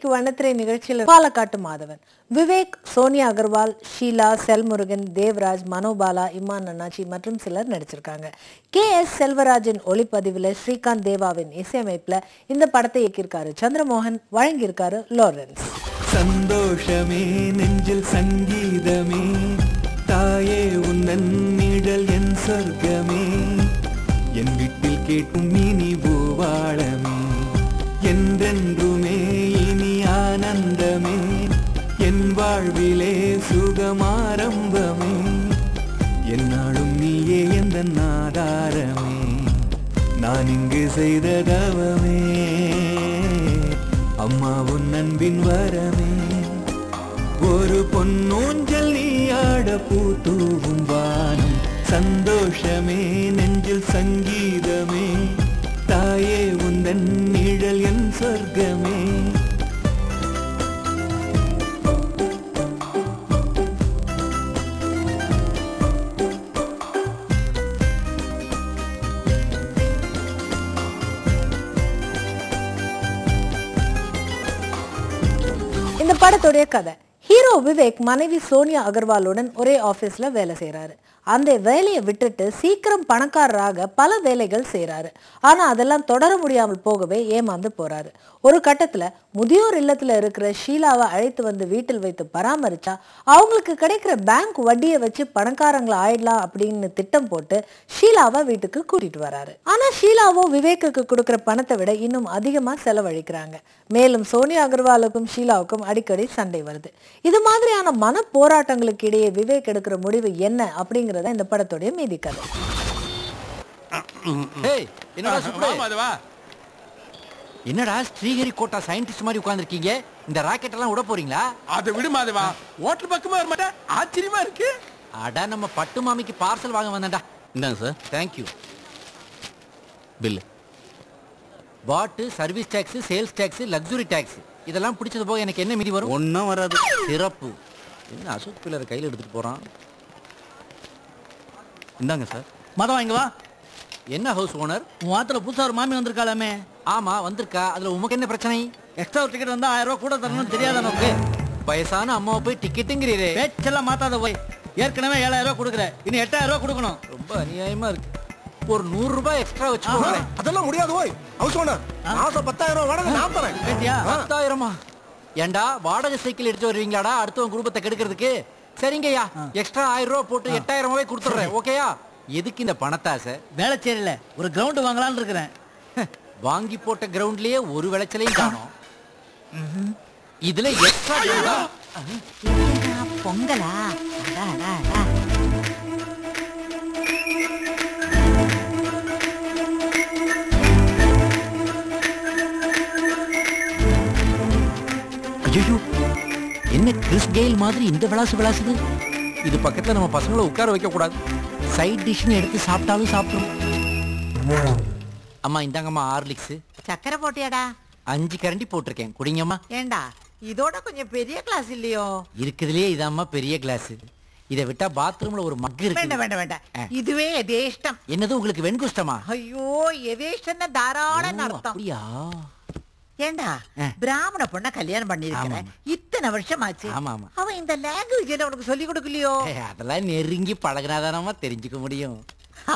இன்னைக்கு வண்ணத்திரை நிகழ்ச்சியில் பாலக்காட்டு மாதவன், விவேக், சோனியா அகர்வால், ஷீலா, செல்முருகன், தேவராஜ், மனோபாலா, இமான் அண்ணாச்சி மற்றும் சிலர் நடிச்சிருக்காங்க. KS செல்வராஜின் ஒளிப்பதிவுல ஸ்ரீகாந்த் தேவாவின் இசையமைப்புல இந்த படத்தை இயக்கியிருக்காரு சந்திரமோகன், வழங்கியிருக்காரு லாரன்ஸ். சந்தோஷமே நெஞ்சில் சங்கீதமே, தாயே உன்னன் நிழல் என் சொர்க்கமே, என் வீட்டில் கேட்கும் இனி பூவாளமே, என்றென்றுமே இனி ஆனந்தமே, என் வாழ்விலே சுகமாரம்பமே, என்னாலும் நீயே எந்த ஆதாரமே, நான் இங்கு செய்த தவமே, அம்மா உன் அன்பின் வரமே, ஒரு பொன்னூஞ்சல் நீயாட பூத்தூவும் வானம், சந்தோஷமே நெஞ்சில் சங்கீதமே, தாயே உந்தன் நிழல் என் சொர்க்கமே. இந்த படத்துடைய கதை, ஹீரோ விவேக் மனைவி சோனியா அகர்வாலுடன் ஒரே ஆபீஸ்ல வேலை செய்யறாரு. அந்த வேலையை விட்டுட்டு சீக்கிரம் பணக்காரராக பல வேலைகள் செய்யறாரு. ஆனா அதெல்லாம் தொடர முடியாமல் போகவே ஏமாந்து போறாரு. ஒரு கட்டத்துல முதியோர் இல்லத்துல இருக்கிற ஷீலாவை அழைத்து வந்து வீட்டில் வைத்து பராமரிச்சா அவங்களுக்கு கிடைக்கிற பேங்க் வட்டியை வச்சு பணக்காரங்களை ஆயிடலாம் அப்படின்னு திட்டம் போட்டு ஷீலாவை வீட்டுக்கு கூட்டிட்டு வராரு. ஆனா ஷீலாவோ விவேக்குக்கு கொடுக்கிற பணத்தை விட இன்னும் அதிகமா செலவழிக்கிறாங்க. மேலும் சோனியா அகர்வாலுக்கும் ஷீலாவுக்கும் அடிக்கடி சண்டை வருது. இது மாதிரியான மன போராட்டங்களுக்கு இடையே விவேக் எடுக்கிற முடிவு என்ன அப்படிங்கிறத இந்த படத்துடைய மீதி கதை. என்னடா ஸ்ரீஹரி கோட்டா சயின்டிஸ்ட் மாதிரி உட்கார்ந்திருக்கீங்க? இந்த ராக்கெட் எல்லாம் விட போறீங்களா? அதை விடு மாதவா, ஹோட்டல் பக்கமா வர மாட்டா, ஆச்சரியமா இருக்கு. அட நம்ம பட்டு மாமிக்கு பார்சல் வாங்க வந்தேன்டா. இந்தாங்க sir. Thank you. Bill. VAT, service tax, sales tax, luxury tax இதெல்லாம் பிடிச்சது போக எனக்கு என்ன மீதி வரும்? ஒன்னும் வராது. சிறப்பு. என்ன அசோக் பிள்ளை கையில் எடுத்துட்டு போறான்? இந்தாங்க சார். மதம் வாங்க வா. என்ன ஹவுஸ் ஓனர்? உன் ஆத்துல புதுசா ஒரு மாமி வந்திருக்காளாமே. ஆமா வந்திருக்கா. அதுல உமக்கு என்ன பிரச்சனை? எக்ஸ்ட்ரா ஒரு டிக்கெட் வந்தா 1000 ரூபாய் கூட தரணும்னு தெரியாத நமக்கு. வயசான அம்மாவை போய் டிக்கெட்டுங்கிறீரே. பேச்செல்லாம் மாத்தாத போய். ஏற்கனவே 7000 ரூபாய் கொடுக்குற, இனி 8000 ரூபாய் கொடுக்கணும். ரொம்ப அநியாயமா இருக்கு. ஒரு 100 ரூபாய் எக்ஸ்ட்ரா வச்சுக்கோங்க. அதெல்லாம் முடியாது ஓய். ஹவுஸ் ஓனர், மாசம் 10000 ரூபாய் வாடகை நான் தரேன். கேட்டியா? 10000மா? ஏண்டா வாடகை சைக்கிள் எடுத்து வருவீங்களாடா அடுத்தவங்க குடும்பத்தை கெடுக்கிறதுக்கு? சரிங்கய்யா, எக்ஸ்ட்ரா 1000 ரூபாய் போட்டு 8000 ரூபாய் கொடுத்துறேன். ஓகேயா? எதுக்கு இந்த பணத்தாசை? வேலைச்சேரியில ஒரு கிரவுண்ட் வாங்கலாம்னு இருக்கிறேன். வாங்கி போட்ட கிரவுண்ட்லயே ஒரு விளைச்சலையும் காணோம். இதுல எக்ஸ்ட்ரா பொங்கலா? ஐயோ, என்ன கிறிஸ் கெயில் மாதிரி இந்த விளாசு விளாசுது? இது பக்கத்துல நம்ம பசங்களை உட்கார வைக்க கூடாது. சைட் டிஷ்னு எடுத்து சாப்பிட்டாலும் சாப்பிடும். அம்மா இந்தாங்கம்மா ஹார்லிக்ஸ். சக்கரை போட்டியாடா? 5 கரண்டி போட்டிருக்கேன், குடிங்கம்மா. ஏண்டா இதோட கொஞ்சம் பெரிய கிளாஸ் இல்லையோ? இருக்குதுலயே இதாம்மா பெரிய கிளாஸ். இதை விட்டா பாத்ரூம்ல ஒரு மக் இருக்கு. வேண்டாம் வேண்டாம் வேண்டாம், இதுவே எதேஷ்டம். என்னது உங்களுக்கு வெண்குஷ்டமா? ஐயோ, எதேஷ்டம்னா தாராள அர்த்தம். அப்படியா? ஏண்டா பிராமண பொண்ண கல்யாணம் பண்ணிருக்கேன், இத்தனை வருஷம் ஆச்சு. அவன் இந்த லாங்குவேஜ் உனக்கு சொல்லி கொடுக்கலையோ? அதெல்லாம் நெருங்கி பழகினாதானமா தெரிஞ்சுக்க முடியும்.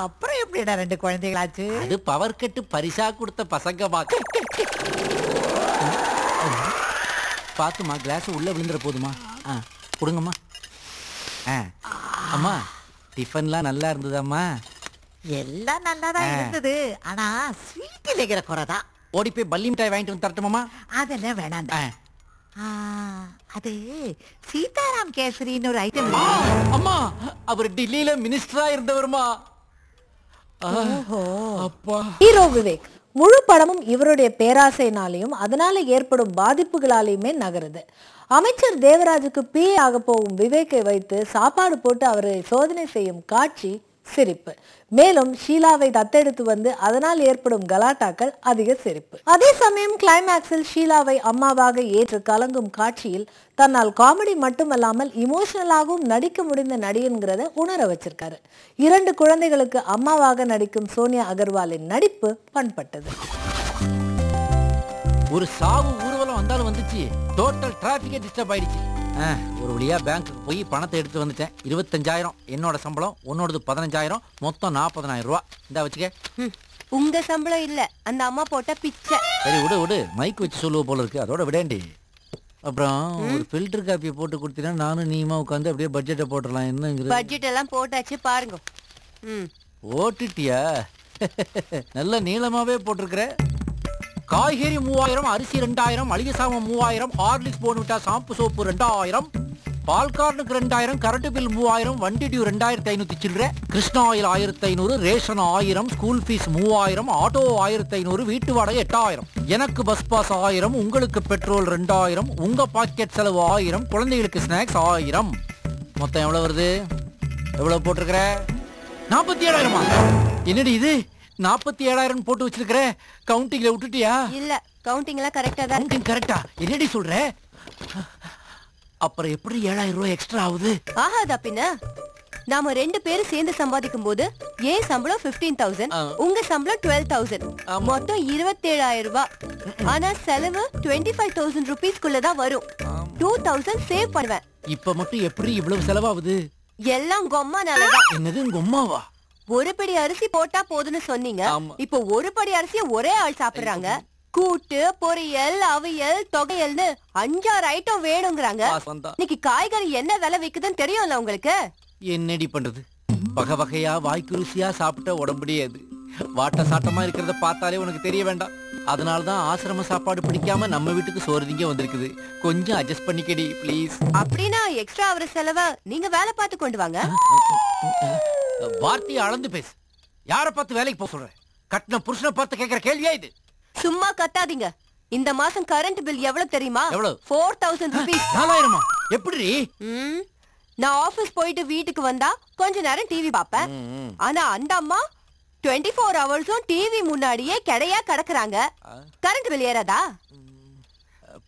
அப்புறம் எப்படிடா 2 குழந்தைகளாச்சு? அது பவர் கட்டு பரிசா கொடுத்த பசங்க பாத்துமா. கிளாஸ் உள்ள விழுந்துற போதுமா? கொடுங்கம்மா. அம்மா டிஃபன்லாம் நல்லா இருந்ததாம்மா? எல்லாம் நல்லாதான் இருந்தது, ஆனா ஸ்வீட் இல்லைங்கிற குறைதான். ஓடி போய் பல்லி மிட்டாய் வாங்கிட்டு வந்து தரட்டுமாமா? அதெல்லாம் வேணாண்டா. அது சீதாராம் கேசரின்னு ஒரு ஐட்டம். அம்மா அவர் டெல்லியில மினிஸ்டரா இருந்தவருமா? ஹீரோ விவேக் முழு படமும் இவருடைய பேராசைனாலையும் அதனால ஏற்படும் பாதிப்புகளாலையுமே நகருது. அமைச்சர் தேவராஜுக்கு PA ஆக போகும் விவேக்கை வைத்து சாப்பாடு போட்டு அவரை சோதனை செய்யும் காட்சி சிரிப்பு. மேலும் ஷீலாவை தத்தெடுத்து வந்து அதனால் ஏற்படும் கலாட்டாக்கள் அதிக சிரிப்பு. அதே சமயம் கிளைமேக்ஸில் ஷீலாவை அம்மாவாக ஏற்று கலங்கும் காட்சியில் தன்னால் காமெடி மட்டுமல்லாமல் இமோஷனலாகவும் நடிக்க முடிந்த நடிகங்கிறத உணர வச்சிருக்காரு. 2 குழந்தைகளுக்கு அம்மாவாக நடிக்கும் சோனியா அகர்வாலின் நடிப்பு பண்பட்டது. ஒரு சாவு ஊர்வலம் வந்தாலும் வந்துச்சு. டோட்டல் டிராபிக்கே டிஸ்டர்ப் ஆயிடுச்சு. ஒரு வழியா பேங்க்குக்கு போய் பணத்தை எடுத்து வந்துட்டேன். 25,000 என்னோட சம்பளம், உன்னோடது 15,000, மொத்தம் 40,000 ரூபாய். இந்தா வச்சுக்க. உங்க சம்பளம் இல்ல, அந்த அம்மா போட்ட பிச்சை. சரி விடு, மைக் வச்சு சொல்லுவ போல இருக்கு, அதோட விடேண்டி. அப்புறம் ஒரு ஃபில்டர் காப்பியை போட்டு கொடுத்தீங்கன்னா நானும் நீமா உட்காந்து அப்படியே பட்ஜெட்டை போட்டுடலாம். என்னங்கிற பட்ஜெட் எல்லாம் போட்டாச்சு பாருங்க. போட்டுட்டியா? நல்ல நீளமாவே போட்டிருக்கிற. காய்கறி 3000, அரிசி 2000, மளிகை சாமான் 3000, ஹார்லிக்ஸ் போன்விட்டா ஷாம்பு சோப்பு 2000, பால் கார்னுக்கு 2000, கரண்ட் பில் 3000, வண்டி டியூ 2500 சில்லற, Krishna oil 1500, ration 1000, school fees 3000, auto 1500, வீட்டு வாடகை 8000, எனக்கு பஸ் பாஸ் 1000, உங்களுக்கு பெட்ரோல் 2000, உங்க பாக்கெட் செலவு 1000, குழந்தைகளுக்கு ஸ்நாக்ஸ் 1000. மொத்தம் எவ்வளவு வருது? எவ்வளவு போட்டிருக்கிற? 47,000. என்னடி இது 47,000 போட்டு வச்சிருக்கிற? கவுண்டிங்ல விட்டுட்டியா? இல்ல, கவுண்டிங் எல்லாம் கரெக்டா தான். கவுண்டிங் கரெக்டா? என்னடி சொல்ற? அப்புறம் எப்படி 7,000 ரூபாய் எக்ஸ்ட்ரா ஆகுது? ஆகாதா பின்ன? நாம 2 பேரும் சேர்ந்து சம்பாதிக்கும் போது ஏன் சம்பளம் 15,000, உங்க சம்பளம் 12,000, மொத்தம் 27,000 ரூபாய். ஆனா செலவு 25,000 ரூபீஸ்க்குள்ளதான் வரும். 2,000 சேவ் பண்ணுவேன். இப்ப மட்டும் எப்படி இவ்வளவு செலவாகுது? எல்லாம் கொம்மா நல்லதான். என்னது கொம்மாவா? ஒரு படி அரிசி போட்டா போதுன்னு சொன்னீங்க. இப்போ ஒரு படி அரிசிய ஒரே ஆள் சாப்பிடுறாங்க. கூட்டு, பொரியல், அவியல், தொகையல்னு 5-6 ஐட்டம் வேணுங்கிறாங்க. இன்னைக்கு காய்கறி என்ன விலை விக்குதுன்னு தெரியும்ல உங்களுக்கு? என்னடி பண்றது? வகை வகையா வாய்க்கு ருசியா சாப்பிட்ட உடம்புடையாது. வாட்ட சாட்டமா இருக்கிறத பார்த்தாலே உனக்கு தெரிய வேண்டாம். அதனாலதான் ஆசிரம சாப்பாடு பிடிக்காம நம்ம வீட்டுக்கு சோறுதிங்க வந்திருக்குது. கொஞ்சம் அட்ஜஸ்ட் பண்ணிக்கடி ப்ளீஸ். அப்படின்னா எக்ஸ்ட்ரா அவர செலவ நீங்க வேலை பார்த்து கொண்டு வாங்க. வார்த்தையை அளந்து பேசு. யார பார்த்து வேலைக்கு போக சொல்ற? கட்டின புருஷனை பார்த்து கேட்கிற கேள்வியா இது? சும்மா கத்தாதீங்க. இந்த மாசம் கரண்ட் பில் எவ்வளவு தெரியுமா? எவ்வளவு? 4,000 ரூபீஸ். 4,000? எப்படி? நான் ஆபீஸ் போயிட்டு வீட்டுக்கு வந்தா கொஞ்ச நேரம் டிவி பாப்பேன். ஆனா அந்த அம்மா 24 ஹவர்ஸும் டிவி முன்னாடியே கிடையா கிடக்குறாங்க. கரண்ட் பில் ஏறாதா?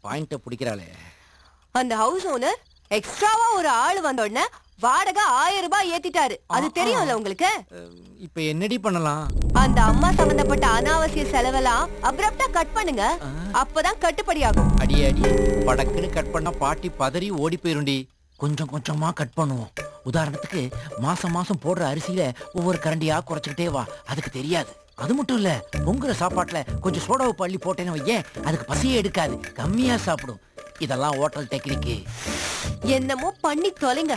பாயிண்ட பிடிக்கிறாளே. அந்த ஹவுஸ் ஓனர் எக்ஸ்ட்ராவா ஒரு ஆள் வந்த உடனே வாடகை 1000 ரூபாய் ஏத்திட்டாரு. அது தெரியும்ல உங்களுக்கு? இப்ப என்னடி பண்ணலாம்? அந்த அம்மா சம்பந்தப்பட்ட அனாவசிய செலவெல்லாம் அப்ரப்டா கட் பண்ணுங்க. அப்பதான் கட்டுப்படி ஆகும். அடி அடி படக்குன்னு கட் பண்ணா பாட்டி பதறி ஓடி போயிருண்டி. கொஞ்சம் கொஞ்சமா கட் பண்ணுவோம். உதாரணத்துக்கு மாசம் மாசம் போடுற அரிசியில ஒவ்வொரு கரண்டியா குறைச்சுக்கிட்டே வா. அதுக்கு தெரியாது. அது மட்டும் இல்ல, பொங்குற சாப்பாட்டுல கொஞ்சம் சோடா உப்பு அள்ளி போட்டேன்னு வையேன், அதுக்கு பசியே எடுக்காது, கம்மியா சாப்பிடும். இதெல்லாம் ஹோட்டல் டெக்னிக்கு. என்னமோ பண்ணி தொலைங்க.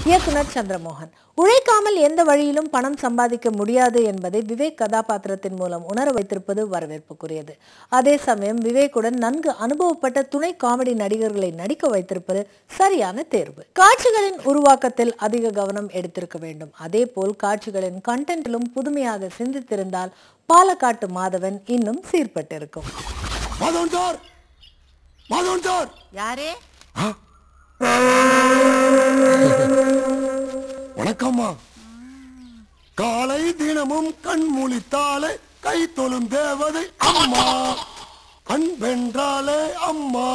இயக்குனர் சந்திரமோகன் உழைக்காமல் எந்த வழியிலும் பணம் சம்பாதிக்க முடியாது என்பதை விவேக் கதாபாத்திரத்தின் மூலம் உணர வைத்திருப்பது வரவேற்புக்குரியது. அதே சமயம் விவேக்குடன் நன்கு அனுபவப்பட்ட துணை காமெடி நடிகர்களை நடிக்க வைத்திருப்பது சரியான தேர்வு. காட்சிகளின் உருவாக்கத்தில் அதிக கவனம் எடுத்திருக்க வேண்டும். அதே போல் காட்சிகளின் கண்டென்ட்டிலும் புதுமையாக சிந்தித்திருந்தால் பாலக்காட்டு மாதவன் இன்னும் சீர்பட்டிருக்கும். யாரே? வணக்கம்மா. காலை தினமும் கண் முழித்தாலே கை தொழும் தேவதை அம்மா. அன்பென்றாலே அம்மா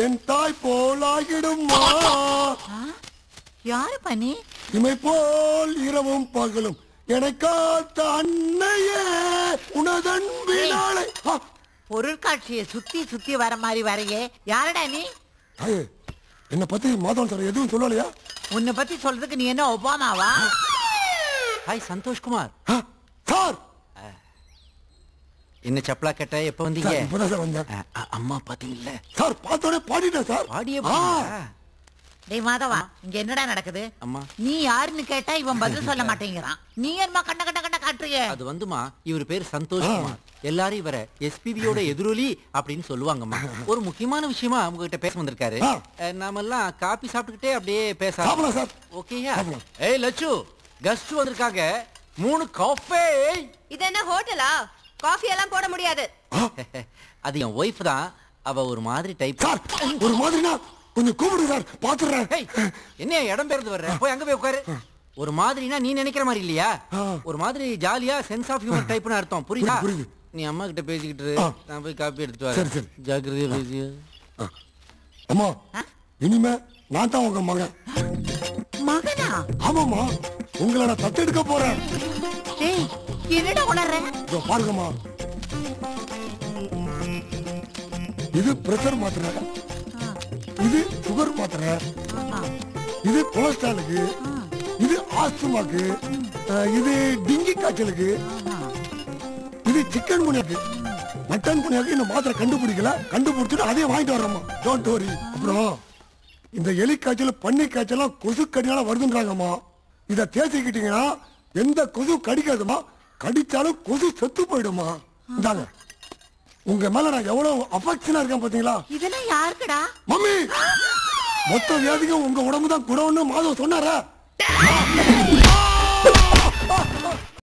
என் தாய் போலாகிடும்மா. யாரு பண்ணி? இமை போல் இரவும் பகலும் என்னை காத்த அன்னையே உனதன்பினாலே. பொருட்காட்சியை சுத்தி சுத்தி வர மாதிரி வரையே. யாரடா நீ? என்ன பத்தி மாதவன் சார் எதுவும் சொல்லலையா? உன்னை பத்தி சொல்றதுக்கு நீ என்ன ஒபாமாவா? Hi Santhoshkumar sir. என்ன சப்பலா கேட்ட? எப்ப வந்தீங்க? இப்பதான் சார் வந்தேன். அம்மா பாத்தீங்கல்ல சார்? பார்த்தோட பாடிட்டேன் சார். பாடியே. டேய் மாதவா, இங்க என்னடா நடக்குது? அம்மா நீ யாருன்னு கேட்டா இவன் பதில் சொல்ல மாட்டேங்கிறான். நீ என்ன கண்ட கண்ட கண்ட காட்டுறிய? அது வந்துமா, இவர் பேர் சந்தோஷ்குமார். எல்லாரும் இவரை எஸ்பிபியோட எதிரொலி அப்படின்னு சொல்லுவாங்கம்மா. ஒரு முக்கியமான விஷயமா உங்ககிட்ட பேச வந்திருக்காரு. நாம எல்லாம் காபி சாப்பிட்டுக்கிட்டே அப்படியே பேசலாம். ஓகேயா? ஏய் லட்சு, கெஸ்ட் வந்திருக்காங்க, 3 காஃபி. இது என்ன ஹோட்டலா? காஃபி எல்லாம் போட முடியாது. அது என் ஒய்ஃப் தான். அவ ஒரு மாதிரி டைப். சார் ஒரு மாதிரினா கொஞ்சம் கூப்பிடுங்க சார், பாத்துறேன். என்ன இடம் பேர்ந்து வர்ற? போய் அங்க போய் உட்காரு. ஒரு மாதிரினா நீ நினைக்கிற மாதிரி இல்லையா? ஒரு மாதிரி ஜாலியா சென்ஸ் ஆஃப் ஹியூமர் டைப்னு அர்த்தம். புரியுதா? நீ அம்மா கிட்ட பேசிக்கிட்டு நான் போய் காப்பி எடுத்துட்டு வரேன். ஜாக்கிரதையா பேசி. அம்மா இனிமே நான் தான் உங்க மகன். மகனா? ஆமாம்மா, உங்களை நான் தத்தெடுக்க போறேன். டேய் என்னடா உளறற? இதோ பாருங்கம்மா, இது பிரஷர் மாத்திரை, இது சுகர் மாத்திரை, இது கொலஸ்ட்ராலுக்கு, இது ஆஸ்துமாக்கு, இது டிங்கி காய்ச்சலுக்கு, இது சிக்கன் குனியாக்கு, மட்டன் குனியாக்கு. இந்த மாத்திரை கண்டுபிடிக்கல, கண்டுபிடிச்சிட்டு அதே வாங்கிட்டு வர்றோமா. Don't worry. அப்புறம் இந்த எலி காய்ச்சல் பன்னி காய்ச்சல் கொசு கடினால வருதுன்றாங்கம்மா. இதை தேய்ச்சிக்கிட்டீங்கன்னா எந்த கொசு கடிக்காதுமா, கடிச்சாலும் கொசு செத்து போயிடுமா. இந்தாங்க, உங்க மேல நான் எவ்வளவு அஃபெக்ஷனா இருக்கேன் பாத்தீங்களா. இதெல்லாம் யாருக்குடா? மம்மி, மொத்த வியாதிக்கும் உங்க உடம்பு தான் குடம்னு மாதவ சொன்னாரா?